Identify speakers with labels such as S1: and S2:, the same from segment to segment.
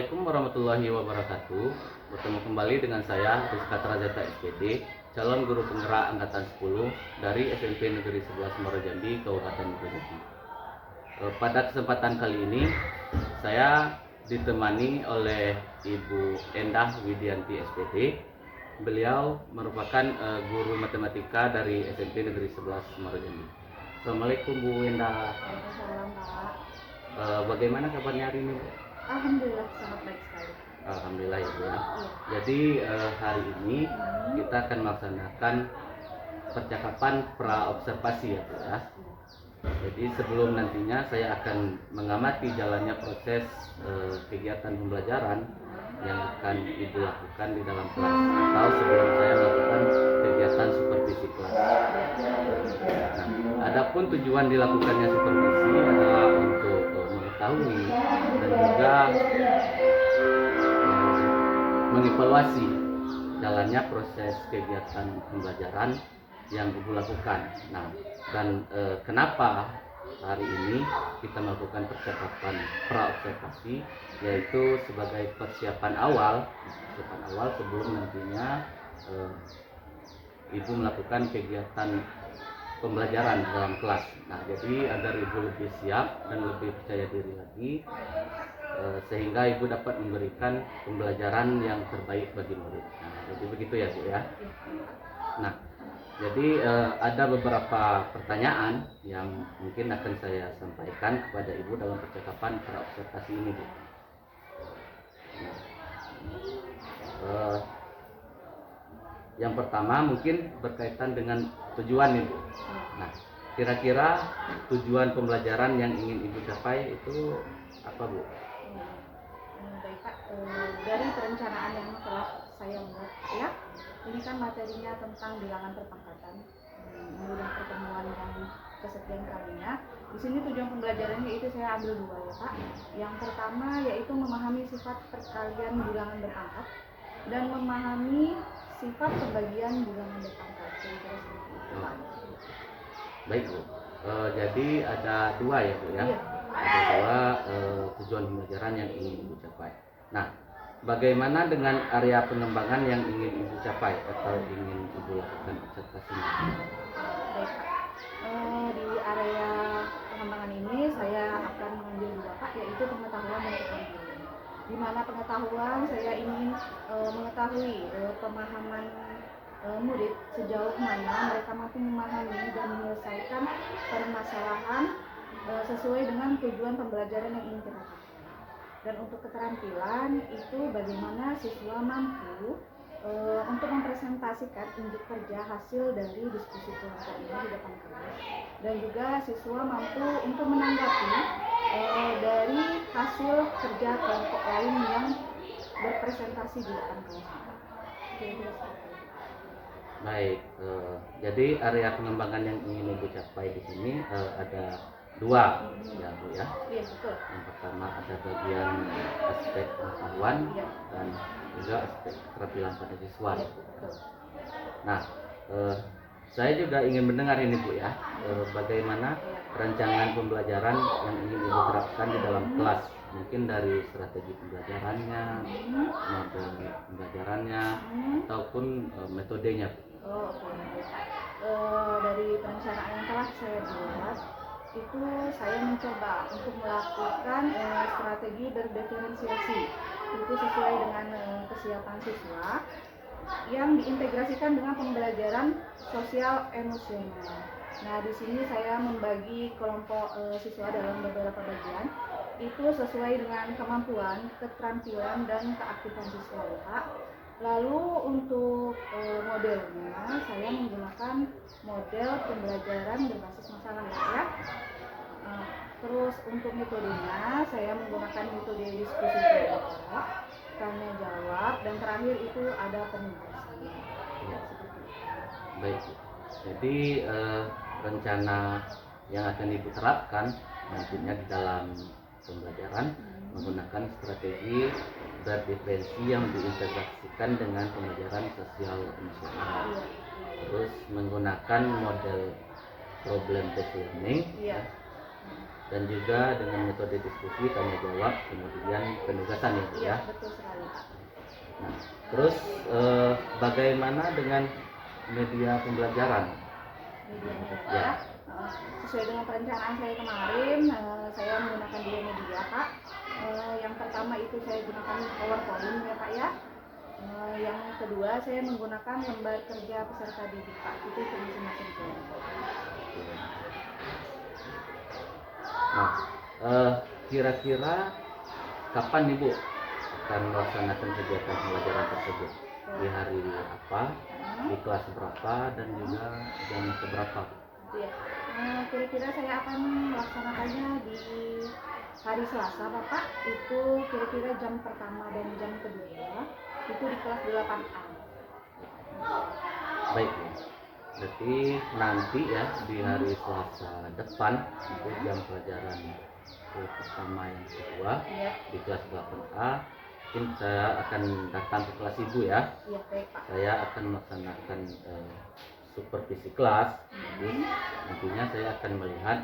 S1: Assalamualaikum warahmatullahi wabarakatuh. Bertemu kembali dengan saya Rizka Trazeta SPD, calon guru penggerak angkatan 10 dari SMP Negeri 11 Muaro Jambi, Kabupaten Muaro Jambi. Pada kesempatan kali ini saya ditemani oleh Ibu Endah Widianti SPD. Beliau merupakan guru matematika dari SMP Negeri 11 Muaro Jambi. Assalamualaikum Bu Endah.
S2: Waalaikumsalam, Pak.
S1: Bagaimana kabarnya hari ini, Bu?
S2: Alhamdulillah sangat baik sekali.
S1: Alhamdulillah ya Bu ya.
S2: Iya.
S1: Jadi hari ini kita akan melaksanakan percakapan pra-observasi ya Bu ya. Jadi sebelum nantinya saya akan mengamati jalannya proses kegiatan pembelajaran yang akan Ibu lakukan di dalam kelas, atau sebelum saya melakukan kegiatan supervisi kelas. Nah, adapun tujuan dilakukannya supervisi adalah untuk mengetahui dan juga mengevaluasi jalannya proses kegiatan pembelajaran yang Ibu lakukan. Nah, dan kenapa hari ini kita melakukan percakapan pra-observasi, yaitu sebagai persiapan awal sebelum nantinya Ibu melakukan kegiatan pembelajaran dalam kelas. Nah, jadi agar Ibu lebih siap dan lebih percaya diri lagi, sehingga Ibu dapat memberikan pembelajaran yang terbaik bagi murid. Nah, jadi begitu ya Bu ya. Nah, jadi ada beberapa pertanyaan yang mungkin akan saya sampaikan kepada Ibu dalam percakapan pra-observasi ini, Bu. Nah, yang pertama mungkin berkaitan dengan tujuan Ibu. Nah, kira-kira tujuan pembelajaran yang ingin Ibu capai itu apa, Bu?
S2: Baik Pak, dari perencanaan yang telah saya buat ya, ini kan materinya tentang bilangan perpangkatan. Ini udah pertemuan yang kesekian kalinya. Di sini tujuan pembelajarannya itu saya ambil dua ya Pak. Yang pertama yaitu memahami sifat perkalian bilangan berpangkat dan memahami sifat pembagian bilangan berpangkat.
S1: Baik Bu, jadi ada dua ya Bu ya.
S2: Iya.
S1: Ada dua tujuan pembelajaran yang ingin Ibu capai. Nah, bagaimana dengan area pengembangan yang ingin Ibu capai atau ingin Ibu lakukan observasinya?
S2: Baik Pak, di area pengembangan ini saya akan mengambil dua Pak, yaitu pengetahuan dan keterampilan. Di mana pengetahuan saya ingin mengetahui pemahaman murid sejauh mana mereka mampu memahami dan menyelesaikan permasalahan sesuai dengan tujuan pembelajaran yang ingin kita capai. Dan untuk keterampilan itu bagaimana siswa mampu untuk mempresentasikan unjuk kerja hasil dari diskusi kelompoknya di depan kelas, dan juga siswa mampu untuk menanggapi dari hasil kerja kelompok lain yang berpresentasi di depan kelas.
S1: Baik, jadi area pengembangan yang ingin Ibu capai di sini ada dua ya Bu ya.
S2: Iya betul.
S1: Yang pertama ada bagian aspek pengetahuan dan juga aspek keterampilan pada siswa. Nah, saya juga ingin mendengar ini Bu ya, bagaimana rancangan pembelajaran yang ingin Ibu terapkan di dalam kelas, mungkin dari strategi pembelajarannya, model pembelajarannya, ataupun metodenya.
S2: Dari perencanaan yang telah saya buat, itu saya mencoba untuk melakukan strategi berdiferensiasi, itu sesuai dengan kesiapan siswa yang diintegrasikan dengan pembelajaran sosial emosional. Nah, di sini saya membagi kelompok siswa dalam beberapa bagian, itu sesuai dengan kemampuan, keterampilan, dan keaktifan siswa, Pak. Lalu untuk modelnya saya menggunakan model pembelajaran berbasis masalah ya. Terus untuk metodenya saya menggunakan metode diskusi kelompok, tanya jawab, dan terakhir itu ada penugasan.
S1: Baik, jadi rencana yang akan Ibu terapkan nantinya di dalam pembelajaran menggunakan strategi berdiferensi yang diintegrasikan dengan pembelajaran sosial emosional, terus menggunakan model problem based learning, dan juga dengan metode diskusi, tanya jawab, kemudian penugasan ya Bu
S2: Iya,
S1: ya.
S2: betul sekali Pak.
S1: Nah, terus bagaimana dengan media pembelajaran?
S2: Media
S1: Ya.
S2: ya. Sesuai dengan perencanaan saya kemarin, saya menggunakan dua media Pak. Yang pertama itu saya gunakan PowerPoint ya Pak ya. Yang kedua saya menggunakan lembar kerja peserta didik Pak. Itu untuk masing-masing kelompok.
S1: Nah, kira-kira kapan nih Bu akan melaksanakan kegiatan pembelajaran tersebut? Di hari apa, di kelas berapa, dan juga jam seberapa?
S2: Ya. Kira-kira saya akan melaksanakannya di hari Selasa Bapak. Itu kira-kira jam pertama dan jam kedua. Itu di kelas 8A.
S1: Baik Bu. Berarti nanti ya di hari Selasa depan itu jam pelajaran pertama yang kedua
S2: Iya,
S1: di kelas 8A. Mungkin saya akan datang ke kelas Ibu ya.
S2: iya baik Pak.
S1: Saya akan melaksanakan supervisi kelas. Jadi nantinya saya akan melihat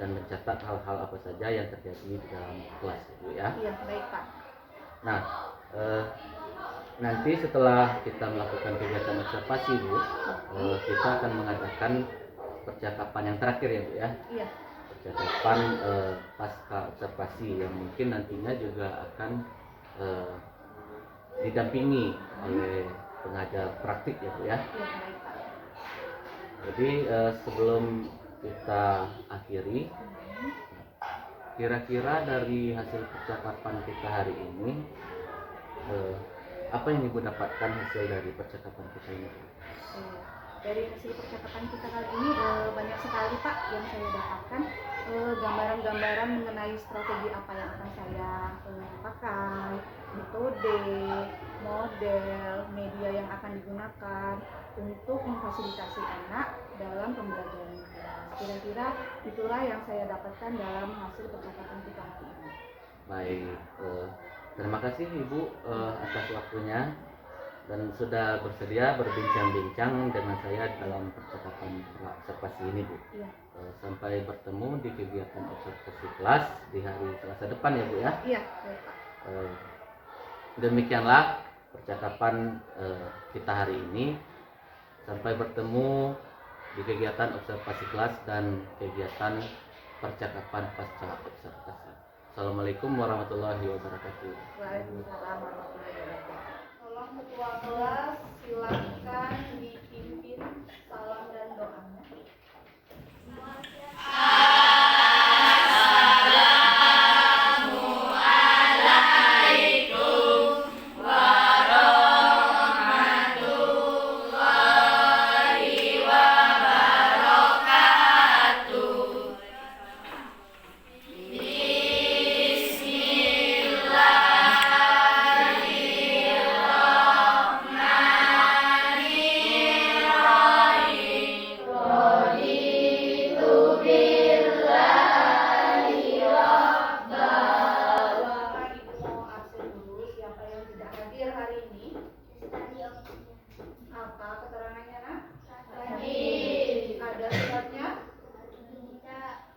S1: dan mencatat hal-hal apa saja yang terjadi di dalam kelas Ibu ya.
S2: Iya baik Pak.
S1: Nah, nanti setelah kita melakukan kegiatan observasi Bu, kita akan mengadakan percakapan yang terakhir ya Bu ya.
S2: Iya,
S1: Percakapan pasca observasi yang mungkin nantinya juga akan didampingi oleh pengajar praktik ya Bu ya.
S2: iya baik Pak.
S1: Jadi sebelum kita akhiri, kira-kira dari hasil percakapan kita hari ini, apa yang Ibu dapatkan hasil dari percakapan kita ini?
S2: Dari hasil percakapan kita kali ini banyak sekali Pak yang saya dapatkan, gambaran-gambaran mengenai strategi apa yang akan saya pakai, metode, model, media yang akan digunakan untuk memfasilitasi anak dalam pembelajaran kelas. Kira-kira itulah yang saya dapatkan dalam hasil percakapan kita hari ini.
S1: Baik, terima kasih Ibu atas waktunya dan sudah bersedia berbincang-bincang dengan saya dalam percakapan observasi ini Bu.
S2: Iya.
S1: Sampai bertemu di kegiatan observasi kelas di hari Selasa depan ya Bu ya.
S2: Iya, baik Pak.
S1: Demikianlah percakapan kita hari ini. Sampai bertemu di kegiatan observasi kelas dan kegiatan percakapan pasca observasi. Assalamualaikum warahmatullahi wabarakatuh.
S2: Waalaikumsalam warahmatullahi wabarakatuh. Tolong ketua kelas silakan dipimpin salam dan doanya. Apa keterangannya nak? Ada suratnya?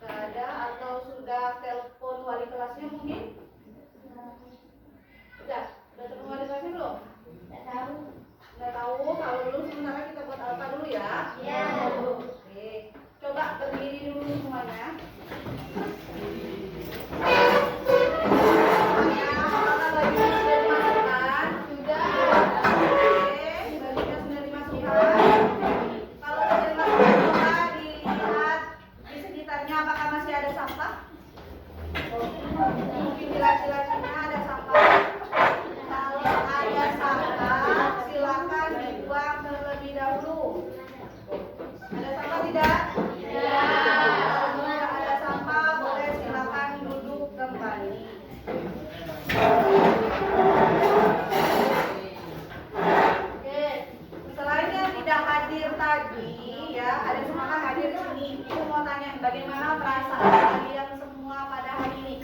S2: Tidak ada, atau sudah telepon wali kelasnya mungkin? Udah telepon wali kelasnya belum? Nggak tahu, kalau belum sementara kita buat alfa dulu ya. Iya. Oke, coba berdiri dulu semuanya. Mungkin di laci-lacinya ada sampah. Kalau ada sampah, silakan dibuang terlebih dahulu. Ada sampah tidak? Kalau tidak ada sampah, boleh silakan duduk kembali. Oke, selain yang tidak hadir tadi, ya ada semua kan hadir di sini. Aku mau tanya, bagaimana perasaan kalian semua pada hari ini?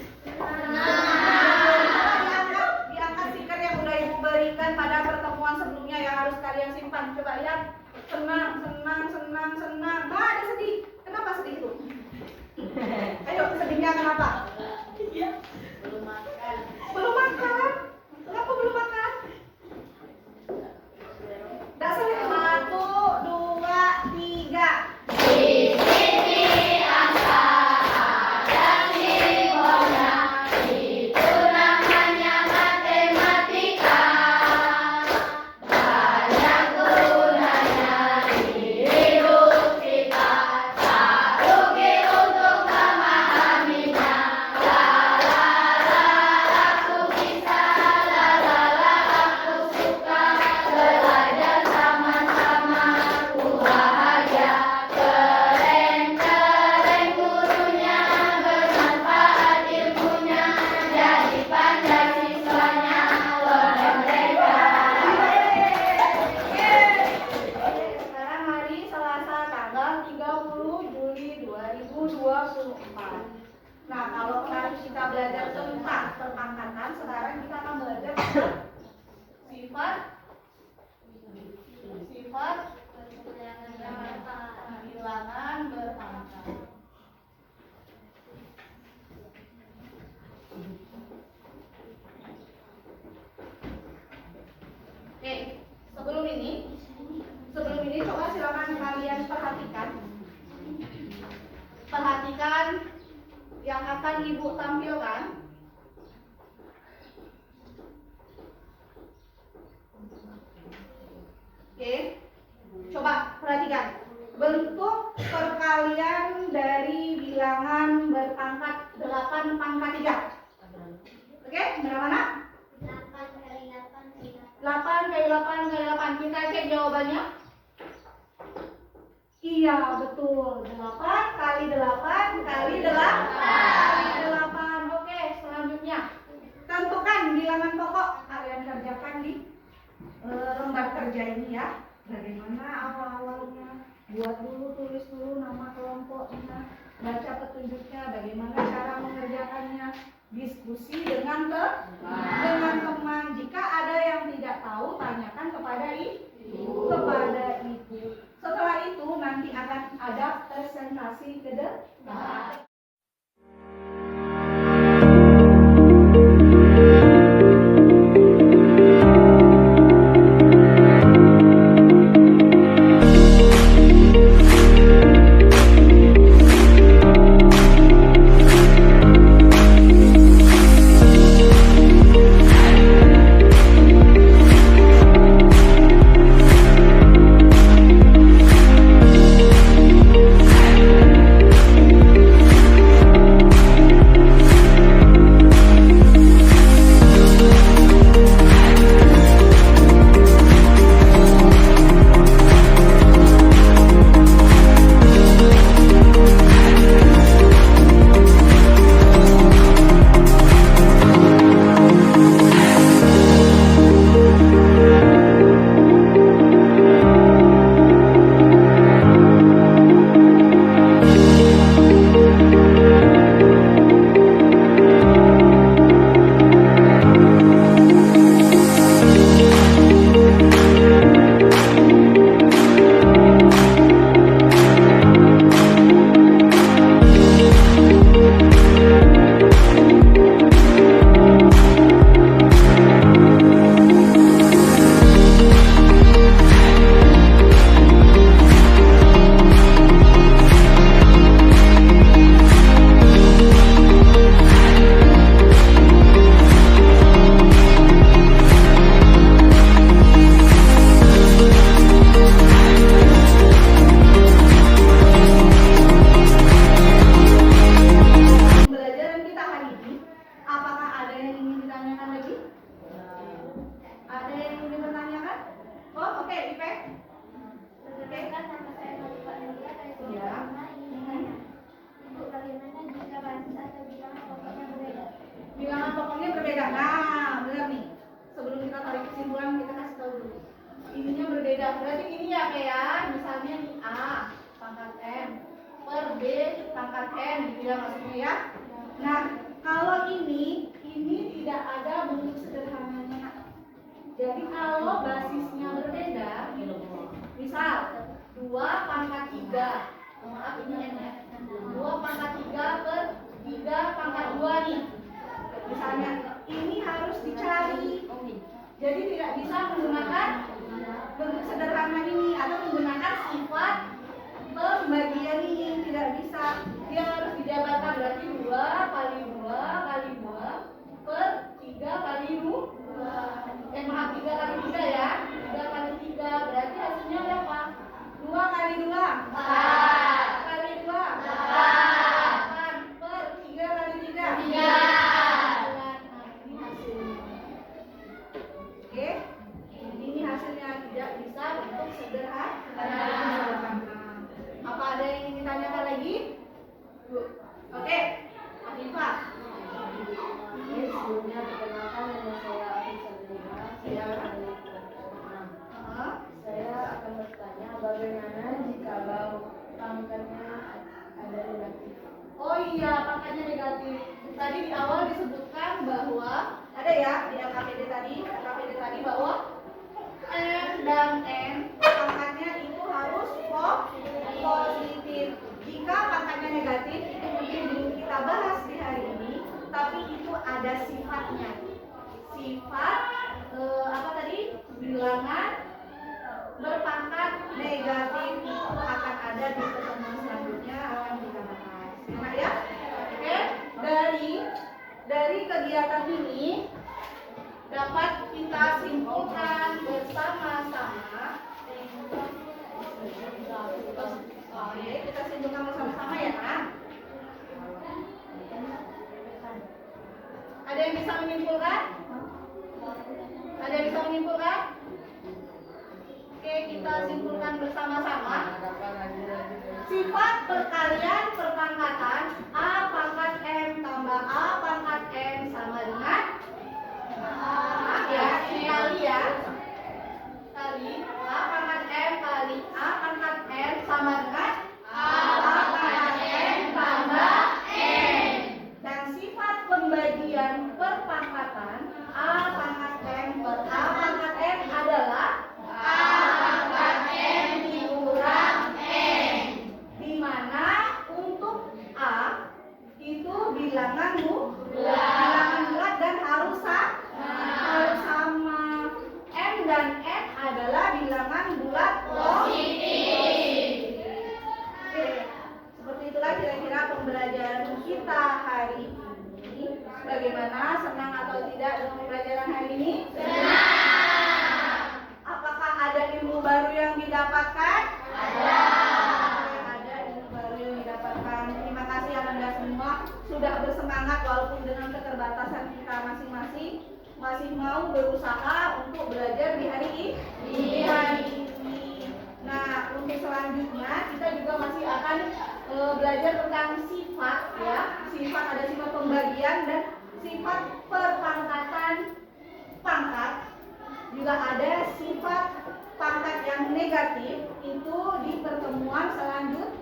S2: Diangkat stiker yang udah ibu berikan pada pertemuan sebelumnya yang harus kalian simpan. Coba lihat, senang. Nah, ada sedih. Kenapa sedih itu? Ayo, sedihnya kenapa? Belum makan. Kenapa belum makan? Dak selesai. 1, 2, 3. Sekarang hari Selasa tanggal 30 Juli 2024. Nah, kalau kemarin kita belajar tentang perpangkatan, sekarang kita akan belajar tentang sifat bilangan berpangkat. Oke, sebelum ini coba silakan kalian perhatikan yang akan ibu tampilkan. Oke, coba perhatikan bentuk perkalian dari bilangan berpangkat 8 pangkat 3. Oke, benar mana? 8 kali 8 kali 8. Kita cek jawabannya. Iya, betul. 8 kali 8 kali 8. Oke, selanjutnya tentukan bilangan pokok. Kalian kerjakan di lembar kerja ini ya. Bagaimana awal-awalnya? Buat dulu, tulis dulu nama kelompoknya, baca petunjuknya, bagaimana cara mengerjakannya, diskusi dengan teman. Jika ada yang tidak tahu, tanyakan kepada ibu. Setelah itu nanti akan ada presentasi ke depan. Bilangan pokoknya berbeda. Nah, benar nih. Sebelum kita tarik kesimpulan, kita kasih tahu dulu. Ininya berbeda. Berarti ini ya kayak misalnya nih A pangkat M per B pangkat N gitu ya maksudnya ya. Nah, kalau ini tidak ada bentuk sederhananya. Jadi kalau basisnya berbeda, misal 2 pangkat 3, maaf ini N ya, 2 pangkat 3 3/3 nih. Misalnya ini harus dicari. Jadi tidak bisa menggunakan bentuk sederhana ini atau menggunakan sifat pembagian ini, tidak bisa. Dia harus dijabarkan, berarti 2 kali 2 kali 2 per 3 kali 2. Maaf, 3 kali 3 ya. 3 kali 3 berarti hasilnya berapa? 2 kali 2 4 kali 2 8 per 3 kali 3 3. Oke, ini hasilnya tidak bisa bentuk sederhana. Apa ada yang ingin ditanyakan lagi? Oke, Afifah.
S3: Sebelumnya perkenalkan nama saya Afifah Zahira. Saya akan bertanya bagaimana jikalau pangkatnya ada negatif.
S2: Oh iya, pangkatnya negatif. Tadi di awal disebutkan bahwa ada ya di KPD tadi bahwa M dan N pangkatnya itu harus positif. Jika pangkatnya negatif itu mungkin belum kita bahas di hari ini, tapi itu ada sifatnya. Sifat apa tadi? Bilangan berpangkat negatif itu akan ada di pertemuan selanjutnya, akan kita bahas. Simak ya. Oke, dari kegiatan ini dapat kita simpulkan bersama-sama. Oke, kita simpulkan bersama-sama ya, Nak. Ada yang bisa menyimpulkan? Ada yang bisa menyimpulkan? Oke, kita simpulkan bersama-sama. Sifat perkalian perpangkatan A pangkat M tambah A pangkat M sama dengan ya, ini kali ya. Kali A pangkat M kali A pangkat M sama dengan A pangkat M tambah M. Dan sifat pembagian perpangkatan A pangkat M per A pangkat M adalah A pangkat M dikurang M, di mana untuk A itu bilangan bulat dan harus sama. M dan N adalah bilangan bulat positif. Oke, seperti itulah kira-kira pembelajaran kita hari ini. Bagaimana, senang atau tidak dengan pembelajaran hari ini? Senang. Apakah ada ilmu baru yang didapatkan? Ada ilmu baru yang didapatkan. Terima kasih Anda semua sudah bersemangat walaupun dengan keterbatasan kita masing-masing, masih mau berusaha untuk belajar di hari ini. Nah, untuk selanjutnya kita juga masih akan belajar tentang sifat ya. Sifat, ada sifat pembagian dan sifat perpangkatan pangkat. Juga ada sifat pangkat yang negatif, itu di pertemuan selanjutnya.